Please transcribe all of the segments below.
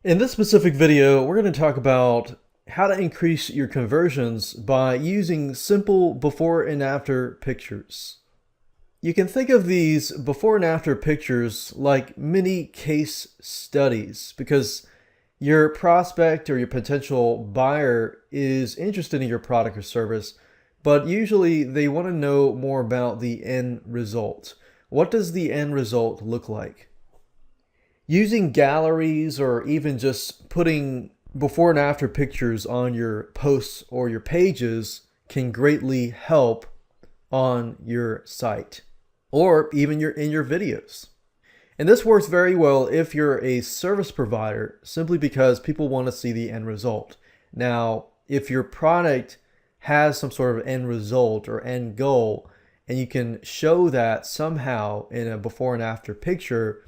In this specific video, we're going to talk about how to increase your conversions by using simple before and after pictures. You can think of these before and after pictures like mini case studies because your prospect or your potential buyer is interested in your product or service, but usually they want to know more about the end result. What does the end result look like? Using galleries or even just putting before and after pictures on your posts or your pages can greatly help on your site or even in your videos. And this works very well if you're a service provider simply because people want to see the end result. Now, if your product has some sort of end result or end goal and you can show that somehow in a before and after picture,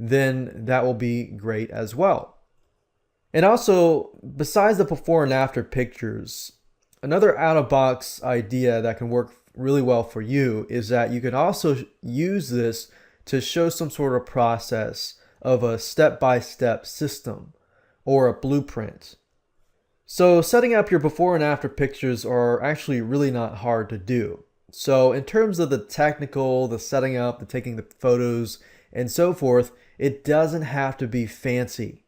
then that will be great as well. And also, besides the before and after pictures, another out-of-box idea that can work really well for you is that you can also use this to show some sort of process of a step-by-step system or a blueprint. So setting up your before and after pictures are actually really not hard to do. So in terms of the technical, the setting up, the taking the photos, and so forth, it doesn't have to be fancy.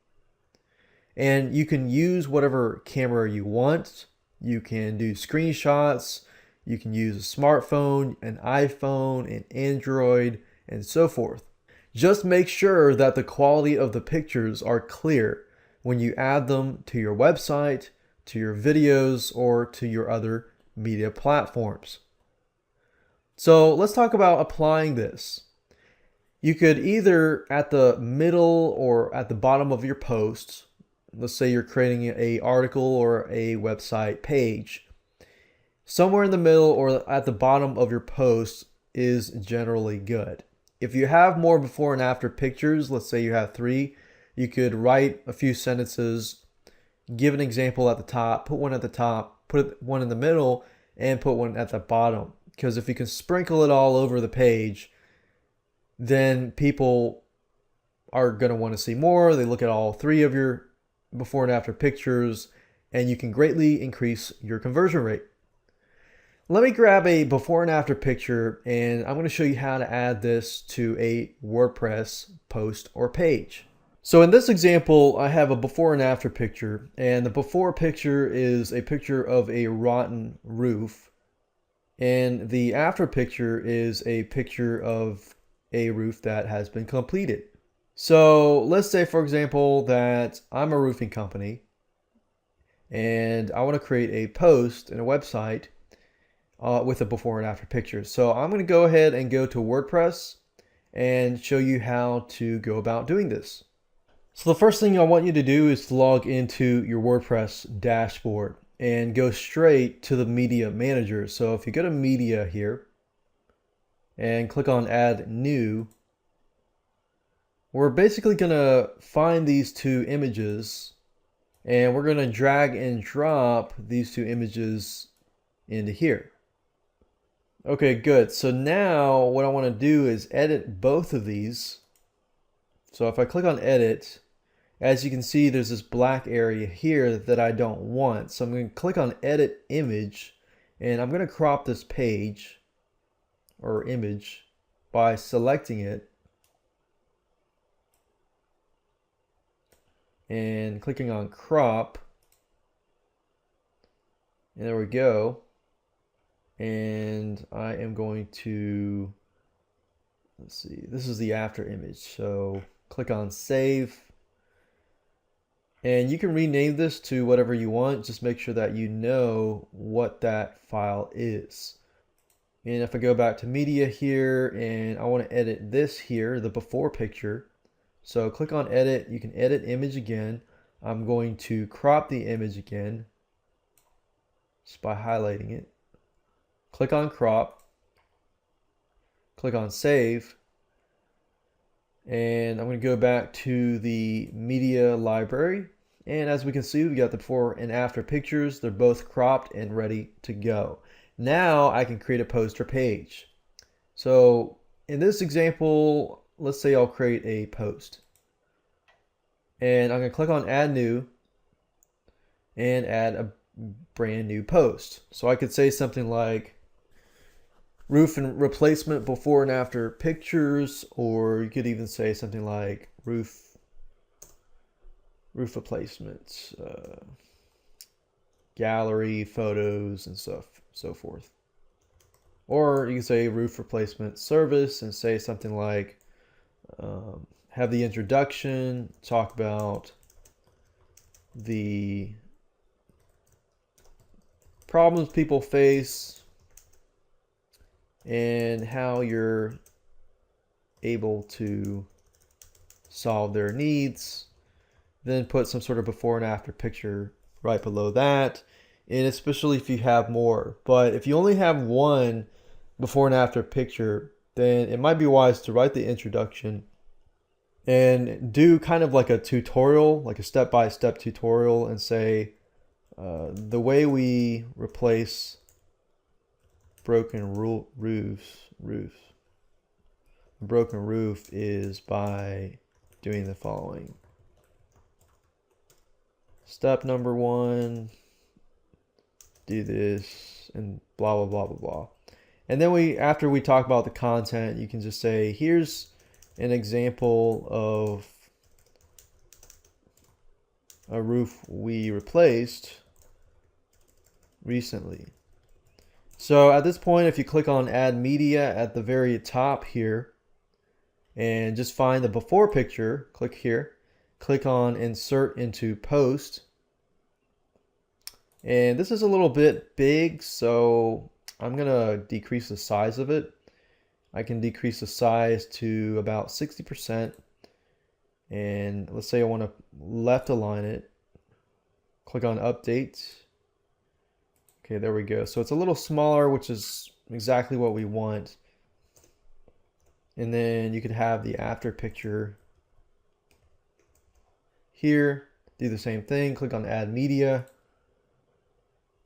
And you can use whatever camera you want. You can do screenshots. You can use a smartphone, an iPhone, an Android, and so forth. Just make sure that the quality of the pictures are clear when you add them to your website, to your videos, or to your other media platforms. So let's talk about applying this. You could either at the middle or at the bottom of your post, let's say you're creating an article or a website page, somewhere in the middle or at the bottom of your post is generally good. If you have more before and after pictures, let's say you have 3, you could write a few sentences, give an example at the top, put one at the top, put one in the middle, and put one at the bottom. Because if you can sprinkle it all over the page, then people are going to want to see more. They look at all 3 of your before and after pictures, and you can greatly increase your conversion rate. Let me grab a before and after picture, and I'm going to show you how to add this to a WordPress post or page. So in this example, I have a before and after picture, and the before picture is a picture of a rotten roof, and the after picture is a picture of a roof that has been completed. So let's say, for example, that I'm a roofing company and I want to create a post and a website with a before and after picture. So I'm going to go ahead and go to WordPress and show you how to go about doing this. So the first thing I want you to do is to log into your WordPress dashboard and go straight to the media manager. So if you go to media here, and click on add new, we're basically going to find these 2 images and we're going to drag and drop these 2 images into here. Okay, good. So now what I want to do is edit both of these. So if I click on edit, as you can see, there's this black area here that I don't want. So I'm going to click on edit image and I'm going to crop this page or image by selecting it and clicking on crop, and there we go. And I am going to, let's see, this is the after image, so click on save, and you can rename this to whatever you want. Just make sure that you know what that file is. And if I go back to media here and I want to edit this here, the before picture, so click on edit. You can edit image again. I'm going to crop the image again just by highlighting it. Click on crop, click on save, and I'm going to go back to the media library. And as we can see, we got the before and after pictures. They're both cropped and ready to go. Now I can create a post or page. So in this example, let's say I'll create a post. And I'm going to click on add new and add a brand new post. So I could say something like roof and replacement before and after pictures, or you could even say something like roof replacement, gallery photos and so forth. Or you can say roof replacement service and say something like have the introduction, talk about the problems people face and how you're able to solve their needs. Then put some sort of before and after picture right below that, and especially if you have more. But if you only have one before and after picture, then it might be wise to write the introduction and do kind of like a tutorial, like a step-by-step tutorial, and say the way we replace broken roofs. A broken roof is by doing the following. Step number 1, do this, and blah, blah, blah, blah, blah. And then after we talk about the content, you can just say, here's an example of a roof we replaced recently. So at this point, if you click on add media at the very top here and just find the before picture, click here, click on insert into post. And this is a little bit big, so I'm gonna decrease the size of it. I can decrease the size to about 60%. And let's say I want to left align it. Click on update. Okay, there we go. So it's a little smaller, which is exactly what we want. And then you could have the after picture here. Do the same thing. Click on add media.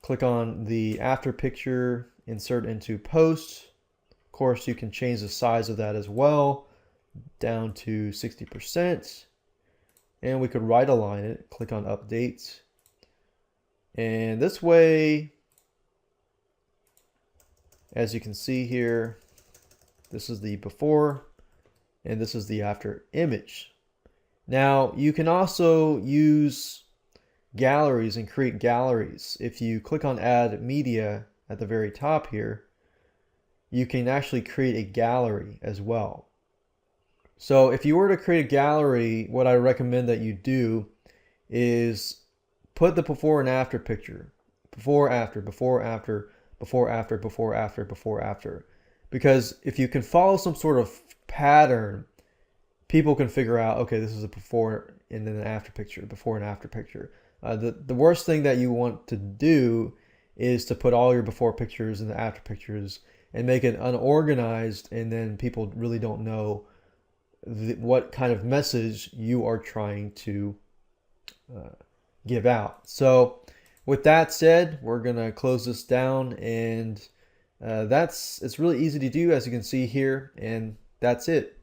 Click on the after picture, insert into post. Of course, you can change the size of that as well, down to 60%. And we could right align it. Click on update. And this way, as you can see here, this is the before and this is the after image. Now, you can also use galleries and create galleries. If you click on add media at the very top here, you can actually create a gallery as well. So if you were to create a gallery, what I recommend that you do is put the before and after picture. Before, after, before, after, before, after, before, after, before, after. Because if you can follow some sort of pattern, people can figure out, okay, this is a before and then an after picture, before and after picture. The worst thing that you want to do is to put all your before pictures and the after pictures and make it unorganized, and then people really don't know what kind of message you are trying to give out. So with that said, we're gonna close this down, and it's really easy to do, as you can see here, and that's it.